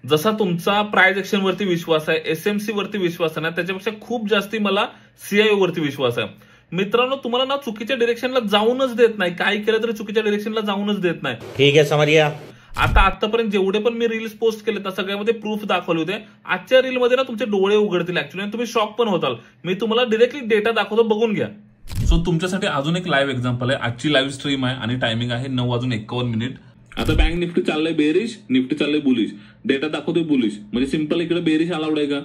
जसा तुमचा price action वरती विश्वास आहे, एसएमसी वरती विश्वास आहे ना, त्याच्यापेक्षा खूप जास्ती मला सीआयओ वरती विश्वास आहे. मित्रांनो, तुम्हाला ना चुकीच्या डिरेक्शनला जाऊनच देत नाही, काही केलं तरी चुकीच्या डिरेक्शनला जाऊनच देत नाही. ठीक आहे, समरिया. आतापर्यंत जेवढे पण मी रील्स पोस्ट केले त्या सगळ्यामध्ये प्रूफ दाखवले होते. आजच्या रीलमध्ये ना तुमचे डोळे उघडतील ऍक्च्युली, आणि तुम्ही शॉक पण होताल. मी तुम्हाला डिरेक्टली डेटा दाखवतो, बघून घ्या. सो तुमच्यासाठी अजून एक लाईव्ह एक्झाम्पल आहे. आजची लाईव्ह स्ट्रीम आहे आणि टायमिंग आहे 9:51. आता बँक निफ्टी चाललंय बेरिश, निफ्टी चाललंय बुलिश. डेटा दाखवतोय बुलिश, म्हणजे सिंपल इकडे बेरिश अलाउड आहे का?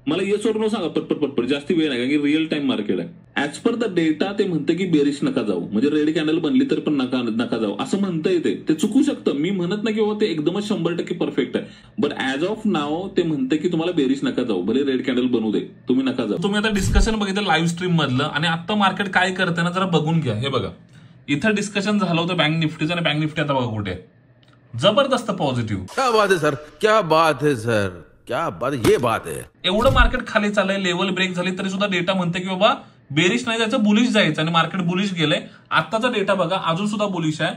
मला येस और नो सांगा पटपट, जास्ती वेळ नाही, कारण की रिअल टाइम मार्केट आहे. ऍज पर द डेटा ते म्हणते की बेरिश नका जाऊ, म्हणजे रेड कॅन्डल बनली तर पण नका जाऊ असं म्हणता येते. ते चुकू शकतं, मी म्हणत नाही की बाबा ते एकदमच 100% परफेक्ट आहे. बट ऍज ऑफ नाव ते म्हणते की तुम्हाला बेरिश नका जाऊ, भले रेड कॅन्डल बनवू दे, तुम्ही नका जाऊ. तुम्ही आता डिस्कशन बघितलं लाईव्ह स्ट्रीम मधलं, आणि आता मार्केट काय करते ना जरा बघून घ्या. हे बघा, इथं डिस्कशन झालं होतं बँक निफ्टीचं, आणि बँक निफ्टी आता बघा कुठे, जबरदस्त पॉझिटिव्ह. क्या बात है सर, क्या बात है सर, क्या बात, ये बात है. एवढं मार्केट खाली चाललंय, लेवल ब्रेक झाली तरी सुद्धा डेटा म्हणते की बाबा बेरिश नाही जायचं, बुलिश जायचं, आणि मार्केट बुलिश गेलंय. आताचा डेटा बघा, अजून सुद्धा बुलिश आहे.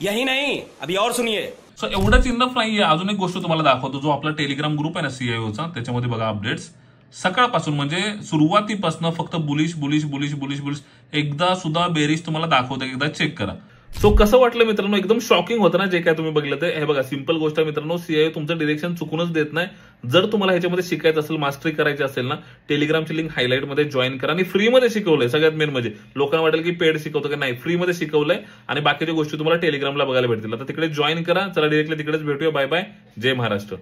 यही नाही, अभी और सुनिए. सो एवढंच इनफ नाहीये. अजून एक गोष्ट तुम्हाला दाखवतो, जो आपला टेलिग्राम ग्रुप आहे ना सीआयओचा, त्याच्यामध्ये बघा अपडेट्स सकाळपासून, म्हणजे सुरुवातीपासून फक्त bullish bullish bullish bullish bullish, एकदा सुद्धा बेरिश तुम्हाला दाखवतं, एकदा चेक करा. सो कसं वाटलं मित्रांनो? एकदम शॉकिंग होतं ना जे काय तुम्ही बघितलं ते. हे बघा, सिंपल गोष्ट आहे मित्रांनो, सीआयओ तुमचं डिरेक्शन चुकूनच देत नाही. जर तुम्हाला ह्याच्यामध्ये शिकायचं असेल, मास्टरी करायची असेल ना, टेलिग्रामची लिंक हायलाइट मध्ये जॉईन करा. आणि फ्रीमध्ये शिकवलंय. सगळ्यात मेन म्हणजे लोकांना वाटेल की पेड शिकवतो की नाही, फ्रीमध्ये शिकवलंय, आणि बाकीच्या गोष्टी तुम्हाला टेलिग्रामला बघायला भेटतील. आता तिकडे जॉईन करा. चला डिरेक्टली तिकडेच भेटूया. बाय बाय, जय महाराष्ट्र.